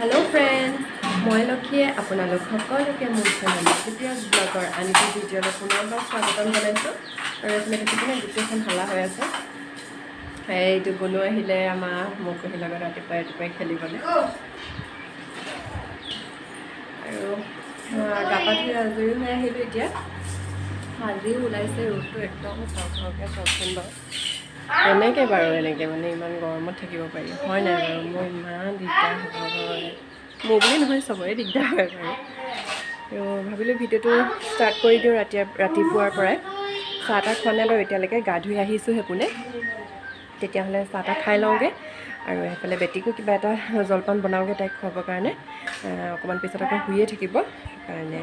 Hello friends मैं लक्ष्मीये आपलोक सकलोके मोर channel Lakshmipriya bagger आन eighty video पुनर्बार स्वागतम जनाइছোঁ और एफाले देखिने गोटेइখন हाला হৈ আছে এইটো গনু আহিলে আমাৰ মকুহি লগত ৰাতিপুৱাই খেলিবলৈ আৰু গাপা ধুই আজৰি হৈ আহিলোঁ এতিয়া আজি ওলাইছে ৰ'দটো একদম চাউচাউকৈ চাওকচোন বাৰু এনেকৈ বাৰু এনেকৈ মানে ইমান গৰমত থাকিব পাৰি হয় নাই বাৰু মোৰ ইমান দিগদাৰ হ'ব মোৰ বুলি নহয় চবৰে দিগদাৰ হয় বাৰু আৰু ভাবিলোঁ ভিডিঅ'টো ষ্টাৰ্ট কৰি দিওঁ ৰাতিপুৱাৰ পৰাই চাহ তাহ খোৱা নাই বাৰু এতিয়ালৈকে গা ধুই আহিছোঁ সেইপিনে তেতিয়াহ'লে চাহ তাহ খাই লওঁগৈ আৰু সেইফালে বেটিকো কিবা এটা জলপান বনাওঁগৈ তাইক খুৱাবৰ কাৰণে অকণমান পিছত আকৌ শুয়ে থাকিব কাৰণে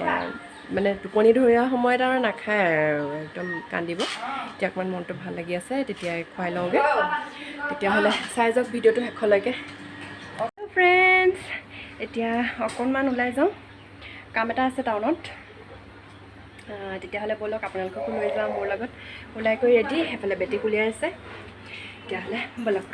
মানে টোপনি ধৰা সময়ত আৰু নাখায় আৰু একদম কান্দিব এতিয়া অকণমান মনটো ভাল লাগি আছে তেতিয়াই খুৱাই লওঁগৈ তেতিয়াহ'লে চাই যাওক ভিডিঅ'টো শেষলৈকে ফ্ৰেণ্ডছ এতিয়া অকণমান ওলাই যাওঁ কাম এটা আছে টাউনত তেতিয়াহ'লে ব'লক আপোনালোককো লৈ যাওঁ মোৰ লগত ওলাই কৰি ৰেডি সেইফালে বেটিক উলিয়াই আছে তেতিয়াহ'লে ব'লক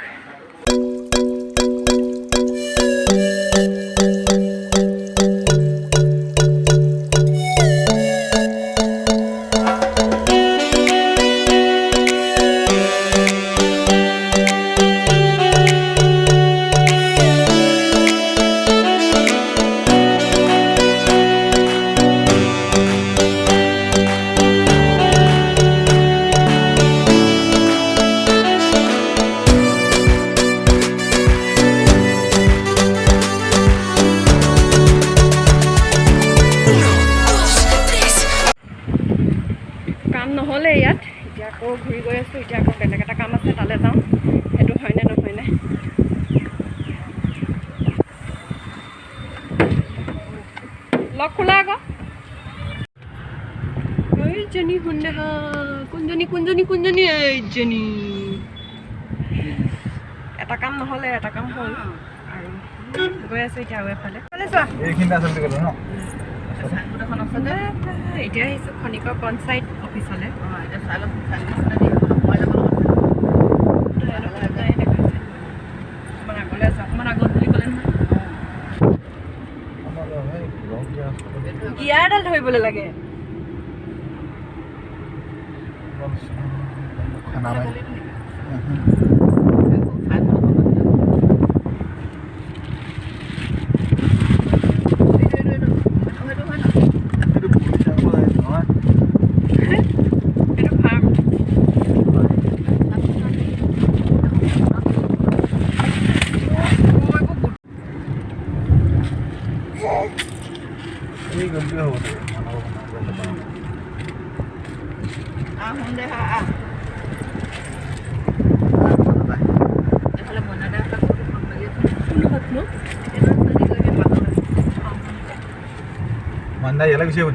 নহ'লে ইয়াত এতিয়া আকৌ ঘূৰি গৈ আছোঁ এতিয়া আকৌ বেলেগ এটা কাম আছে তালৈ যাওঁ সেইটো হয়নে নহয়নে লগ খোলা আকৌ এইজনী শুনে হা কোনজনী এইজনী এটা কাম নহ'লে এটা কাম হ'ল আৰু গৈ আছোঁ এতিয়া আৰু এফালে চোৱা এতিয়া আহিছোঁ খনিকৰ পঞ্চায়ত অফিচলৈ অকণমান আগলৈ আছোঁ অকণমান আগত বুলি ক'লে নহয় গিয়াৰডাল ধৰিবলৈ লাগে Manda ya lagi siapa?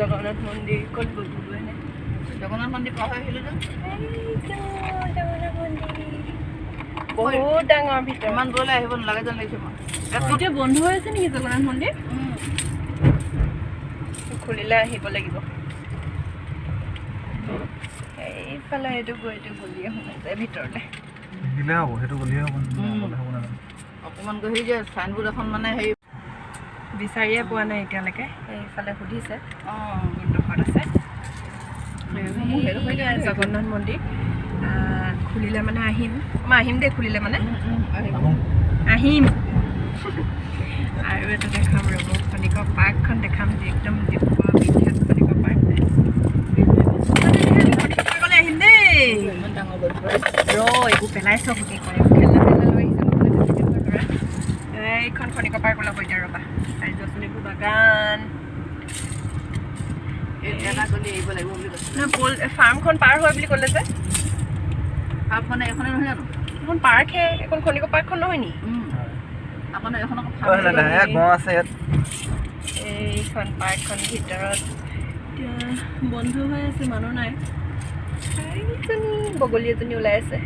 Jagannath মন্দিৰ ক'ত গ'লো জগন্নাথ মন্দিৰ পাৰ হৈ আহিলোঁ যে জগন্নাথ মন্দিৰ বহুত ডাঙৰ ভিতৰ ইমান দূৰলৈ আহিব নালাগে যেন লাগিছে মই এতিয়া বন্ধ হৈ আছে নেকি জগন্নাথ মন্দিৰ খুলিলে আহিব লাগিব এইফালে এইটো গলিয়ে সোমাইছে ভিতৰলৈ দিলে হ'ব সেইটো গলিয়ে হ'ব অকণমান গৈ যে চাইনবোৰ্ড এখন মানে হেৰি বিচাৰিয়ে পোৱা নাই এতিয়ালৈকে এইফালে সুধিছে কোনডোখৰত আছে জগন্নাথ মন্দিৰ খুলিলে মানে আহিম মই আহিম দেই খুলিলে মানে আহিম আৰু এটা দেখাম ৰ'ব খনিকৰ পাৰ্কখন দেখাম যে একদম ডিব্ৰুগড় বিখ্যাত খনিকৰ পাৰ্ক পাৰ্কলৈ আহিম দেই ইমান ডাঙৰ এইবোৰ পেলাই চব কি কৰে খেলা লৈ আহিছোঁ এইখন খনিকৰ পাৰ্কলৈ গৈ দিয়া ৰ'বা চাৰিজনীবোৰ বাগান এটা গলি আহিব লাগিব বুলি কৈছে ফাৰ্মখন পাৰ হয় বুলি ক'লে যে পাৰ্ক মানে এখনে নহয় জানো এখন পাৰ্কহে এখন খনিকৰ পাৰ্কখন নহয় নি আকৌ এখন আকৌ এইখন পাৰ্কখন ভিতৰত এতিয়া বন্ধ হৈ আছে মানুহ নাই এইজনী বগলী এজনী ওলাই আছে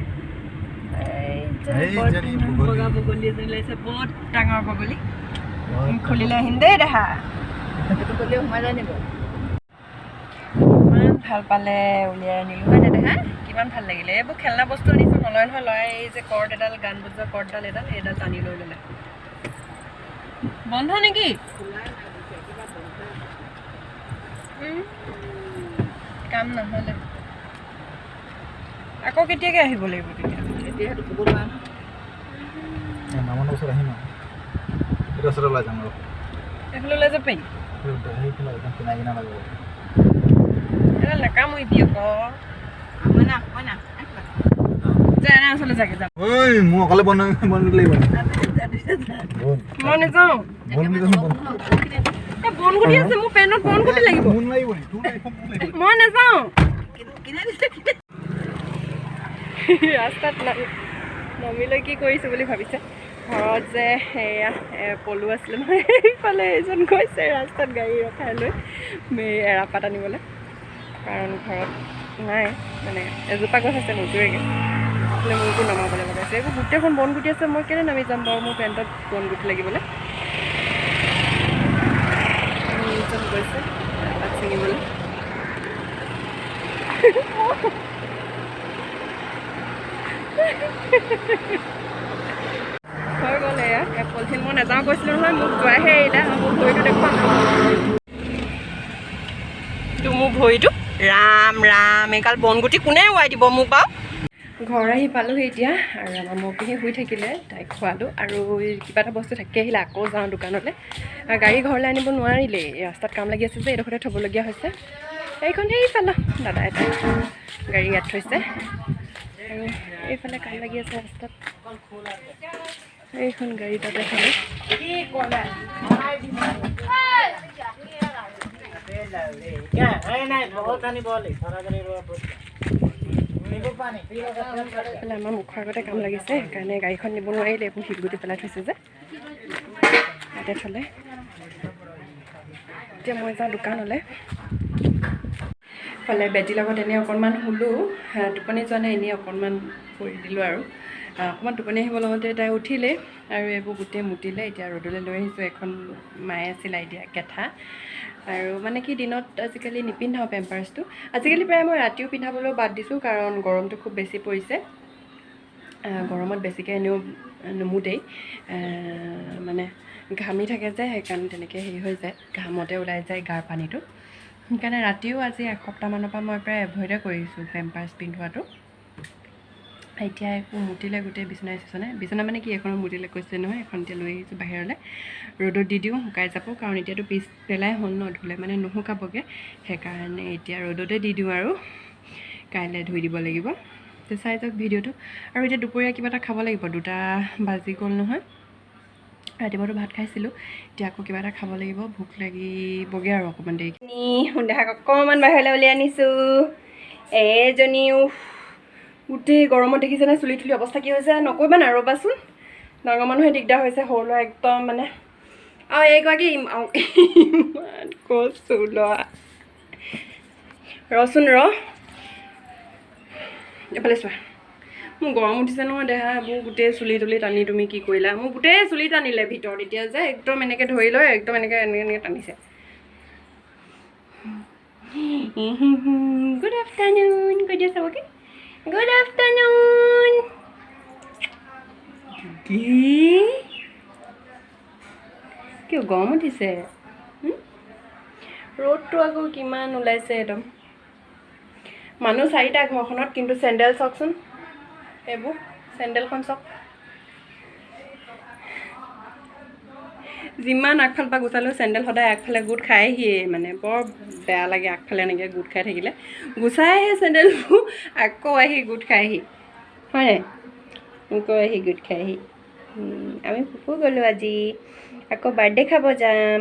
বগা বগলী এজনী ওলাইছে বহুত ডাঙৰ বগলী খুলিলে আহিম দেই দেহা সেইটো গ'লেও সোমাই যায় নিব ইমান ভাল পালে উলিয়াই আনিলোঁ হয় দাদা হা কিমান ভাল লাগিলে এইবোৰ খেলনা বস্তু আনিছোঁ নলয় নহয় লয় এই যে কৰ্ড এডাল গান বজোৱা কৰ্ডডাল এইডাল টানি লৈ ল'লে বন্ধ নেকি কাম নহ'লে আকৌ কেতিয়াকৈ আহিব লাগিব তেতিয়া এতিয়াতো ক'ব নোৱাৰা ন মামানৰ ওচৰত আহিম আৰু এইটো ওচৰত ওলাই যাম আৰু এইফালে ওলাই যাব পাৰিম সেইফালে একদম কিনাই কিনা লাগিব এডাল নাকামুৰিবি আকৌ কইনা যায় না ওচৰলৈ যাগে যাম ঐ মোৰ অকলে বন্ধ লাগিব মই নাযাওঁ বনগুটি আছে মোৰ পেণ্টত বনগুটি লাগিব মই নাযাওঁ ৰাস্তাত নামিলৈ কি কৰিছোঁ বুলি ভাবিছে ঘৰত যে সেয়া পলু আছিলে নহয় সেইফালে এজন গৈছে ৰাস্তাত গাড়ী ৰখাই লৈ এৰাপাত আনিবলৈ কাৰণ ঘৰত নাই মানে এজোপা গছ আছে নুজুৰেগৈ বোলে মোৰতো নমাবলৈ লগাইছে এইবোৰ গোটেইখন বনগুটি আছে মই কেলৈ নামি যাম বাৰু মোৰ পেণ্টত বনগুটি লাগিবলৈ এজন গৈছে এৰাপাত ছিঙিবলৈ হৈ গ'ল এয়া পলিথিন মই নাযাওঁ কৈছিলোঁ নহয় মোক যোৱাইহে এৰিলে মোৰ ভৰিটো দেখুৱাম তো মোৰ ভৰিটো ৰাম ৰাম এইকাল বনগুটি কোনে উৰাই দিব মোক বাৰু ঘৰ আহি পালোহি এতিয়া আৰু আমাৰ মৌপিহে শুই থাকিলে তাইক খোৱালোঁ আৰু কিবা এটা বস্তু থাকি আহিলে আকৌ যাওঁ দোকানলৈ গাড়ী ঘৰলৈ আনিব নোৱাৰিলেই ৰাস্তাত কাম লাগি আছে যে এইডোখৰতে থ'বলগীয়া হৈছে এইখন সেইফালে দাদা এটাই গাড়ী ইয়াত থৈছে আৰু এইফালে কাম লাগি আছে ৰাস্তাত এইখন গাড়ী তাতে খালোঁ আমাৰ মুখৰ আগতে কাম লাগিছে সেইকাৰণে গাড়ীখন নিব নোৱাৰিলে এইবোৰ শিলগুটি পেলাই থৈছে যে তাতে থ'লে এতিয়া মই যাওঁ দোকানলৈ ফালে বেজীৰ লগত এনেই অকণমান শুলোঁ টোপনি যোৱা নাই এনেই অকণমান কৰি দিলোঁ আৰু অকণমান টোপনি আহিব লগতে তাই উঠিলে আৰু এইবোৰ গোটেই মুতিলে এতিয়া ৰ'দলৈ লৈ আহিছোঁ এখন মায়ে চিলাই দিয়া কেঁথা আৰু মানে কি দিনত আজিকালি নিপিন্ধাওঁ পেম্পাৰ্ছটো আজিকালি প্ৰায় মই ৰাতিও পিন্ধাবলৈ বাদ দিছোঁ কাৰণ গৰমটো খুব বেছি পৰিছে গৰমত বেছিকৈ এনেও নুমুতেই মানে ঘামি থাকে যে সেইকাৰণে তেনেকৈ হেৰি হৈ যায় ঘামতে ওলাই যায় গাৰ পানীটো সেইকাৰণে ৰাতিও আজি এসপ্তাহমানৰ পৰা মই প্ৰায় এভইডে কৰিছোঁ পেম্পাৰ্ছ পিন্ধোৱাটো এতিয়া একো মুতিলে গোটেই বিচনা মানে কি এখনত মুতিলে কৈছে নহয় এখন এতিয়া লৈ আহিছোঁ বাহিৰলৈ ৰ'দত দি দিওঁ শুকাই যাব কাৰণ এতিয়াতো পিছ পেলাই হ'ল ন ধুলে মানে নুশুকাবগৈ সেইকাৰণে এতিয়া ৰ'দতে দি দিওঁ আৰু কাইলৈ ধুই দিব লাগিব তো চাই যাওক ভিডিঅ'টো আৰু এতিয়া দুপৰীয়া কিবা এটা খাব লাগিব 2টা বাজি গ'ল নহয় ৰাতিপুৱাটো ভাত খাইছিলোঁ এতিয়া আকৌ কিবা এটা খাব লাগিব ভোক লাগিবগৈ আৰু অকণমান দেৰি সন্ধিয়াক অকণমান বাহিৰলৈ উলিয়াই আনিছোঁ এজনীও গোটেই গৰমত দেখিছেনে চুলি তুলি অৱস্থা কি হৈছে নকৰিবা না ৰ'বাচোন ডাঙৰ মানুহে দিগদাৰ হৈছে সৰু ল'ৰা একদম মানে আৰু এইগৰাকী ইমান কৈছোঁ ল'ৰা ৰচোন এইফালে চোৱা মোৰ গৰম উঠিছে নহয় দেহা মোৰ গোটেই চুলি তুলি টানি তুমি কি কৰিলা মোৰ গোটেই চুলি টানিলে ভিতৰত এতিয়া যে একদম এনেকৈ ধৰি লৈ একদম এনেকৈ টানিছে গুড আফটাৰনুন কৈ দিয়া চাবকে গুড আফটাৰনুন কিয় গৰম উঠিছে ৰ'দটো আকৌ কিমান ওলাইছে একদম মানুহ 4টা ঘৰখনত কিন্তু চেণ্ডেল চাওকচোন এইবোৰ চেণ্ডেলখন চাওক যিমান আগফালৰ পৰা গুচালেও চেণ্ডেল সদায় আগফালে গোট খাইহিয়ে মানে বৰ বেয়া লাগে আগফালে এনেকৈ গোট খাই থাকিলে গুচাই আহে চেণ্ডেলবোৰ আকৌ আহি গোট খাইহি হয় নাই আকৌ আহি গোট খাইহি আমি ফুফু গ'লোঁ আজি আকৌ বাৰ্থডে খাব যাম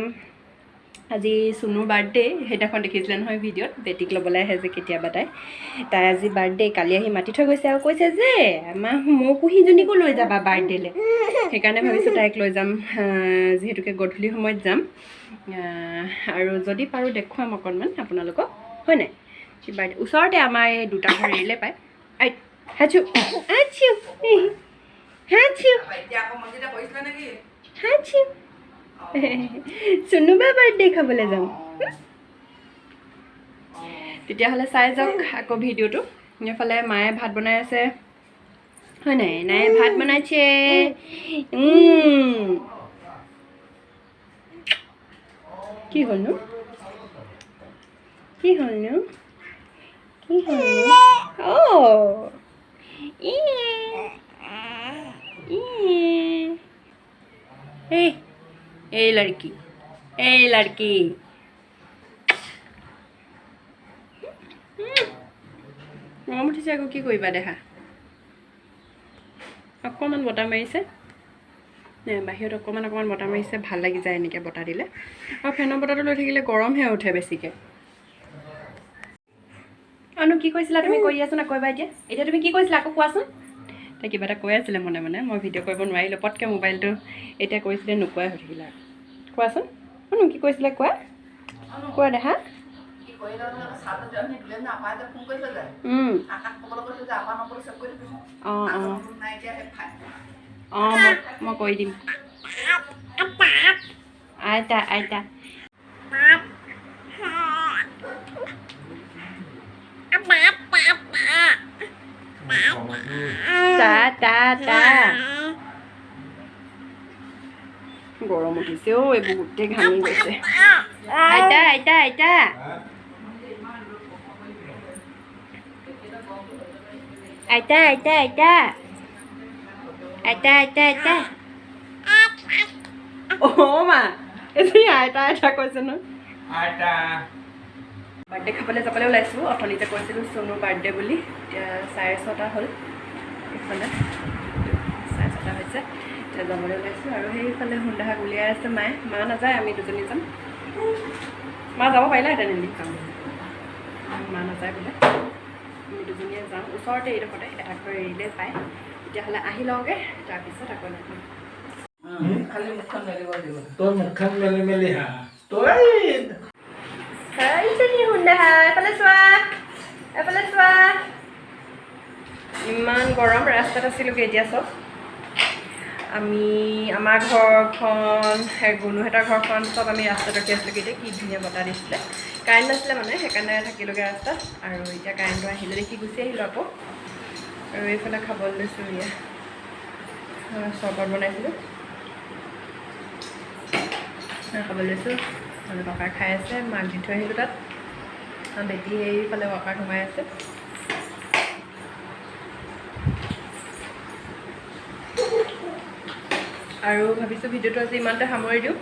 আজি চুনুৰ বাৰ্থডে সেইদিনাখন দেখিছিলে নহয় ভিডিঅ'ত বেটিক ল'বলৈ আহে যে কেতিয়াবা তাই আজি বাৰ্থডে কালি আহি মাতি থৈ গৈছে আৰু কৈছে যে আমাৰ মোৰ কুহিজনীকো লৈ যাবা বাৰ্থডেলৈ সেইকাৰণে ভাবিছোঁ তাইক লৈ যাম যিহেতুকে গধূলি সময়ত যাম আৰু যদি পাৰোঁ দেখুৱাম অকণমান আপোনালোকক হয় নাই বাৰ্থডে ওচৰতে আমাৰ এই 2টা ঘৰ এৰিলে পায় হাচু হাচু হাচু হাচু চুনুবা বাৰ্থডে খাবলৈ যাম তেতিয়াহ'লে চাই যাওক আকৌ ভিডিঅ'টো এইফালে মায়ে ভাত বনাই আছে হয় নাই নাই ভাত বনাইছে কি হ'লনো কি হ'লনো কি হ'লনো এই লড়কি মৰম উঠিছে আকৌ কি কৰিবা দেখা অকণমান বতাহ মাৰিছে বাহিৰত অকণমান বতাহ মাৰিছে ভাল লাগি যায় এনেকৈ বতাহ দিলে আৰু ফেনৰ বতাহটো লৈ থাকিলে গৰমহে উঠে বেছিকৈ আনো কি কৈছিলা তুমি কৈ আছো না কৈবা এতিয়া তুমি কি কৈছিলা আকৌ কোৱাচোন তাই কিবা এটা কৈ আছিলে মনে মনে মই ভিডিঅ' কৰিব নোৱাৰিলোঁ পটকৈ মোবাইলটো এতিয়া কৈছিলে নোকোৱাই হৈ থাকিলে কোৱাচোন আনো কি কৈছিলে কোৱা দেখা মই কৈ দিম আইতা গৰম উঠিছে এইবোৰ গোটেই ঘামি গৈছে আইতা মা এজনী আইতা কৈছে ন বাৰ্থডে খাবলৈ যাবলৈ ওলাইছোঁ অথনিতে কৈছিলোঁ সোনুৰ বাৰ্থডে বুলি এতিয়া 6:30 হ'ল এইফালে 6:30 হৈছে এতিয়া যাবলৈ ওলাইছোঁ আৰু সেইফালে সুন্দাহাক উলিয়াই আছে মা নাযায় আমি দুজনী যাম মা যাব পাৰিলাহেঁতেন এনেই যাম মা নাযায় বোলে আমি দুজনীয়ে যাওঁ ওচৰতে এইডোখৰতে এটা ঘৰ এৰিলে পায় তেতিয়াহ'লে আহি লওঁগৈ তাৰপিছত আকৌ নাযাম খালি মুখখন মেলিব লাগিব তই মুখখন মেলি হা তই এফালে চোৱা ইমান গৰম ৰাস্তাত আছিলোগৈ এতিয়া চব আমি আমাৰ ঘৰখন গুণুহঁতৰ ঘৰখন চব আমি ৰাস্তাত ৰখি আছিলোগৈ এতিয়া কি ধুনীয়া বতাহ দিছিলে কাৰেণ্ট নাছিলে মানে সেইকাৰণে থাকিলোগৈ ৰাস্তাত আৰু এতিয়া কাৰেণ্টটো আহিলে দেখি গুচি আহিলোঁ আকৌ আৰু এইফালে খাবলৈ লৈছোঁ এয়া চৰবত বনাইছিলোঁ খাবলৈ লৈছোঁ মানে ককাৰ খাই আছে মাক দি থৈ আহিলোঁ তাত বেটি সেইফালে ককাৰ সোমাই আছে আৰু ভাবিছোঁ ভিডিঅ'টো আজি ইমানতে সামৰি দিওঁ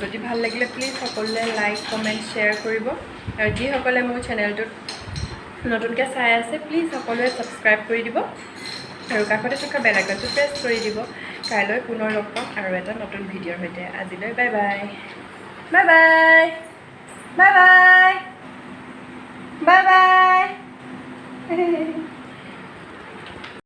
যদি ভাল লাগিলে প্লিজ সকলোৱে লাইক কমেণ্ট শ্বেয়াৰ কৰিব আৰু যিসকলে মোৰ চেনেলটোত নতুনকৈ চাই আছে প্লিজ সকলোৱে ছাবস্ক্ৰাইব কৰি দিব আৰু কাষতে থকা বেল আইকনটো প্ৰেছ কৰি দিব কাইলৈ পুনৰ লগ পাম আৰু এটা নতুন ভিডিঅ'ৰ সৈতে আজিলৈ বাই বাই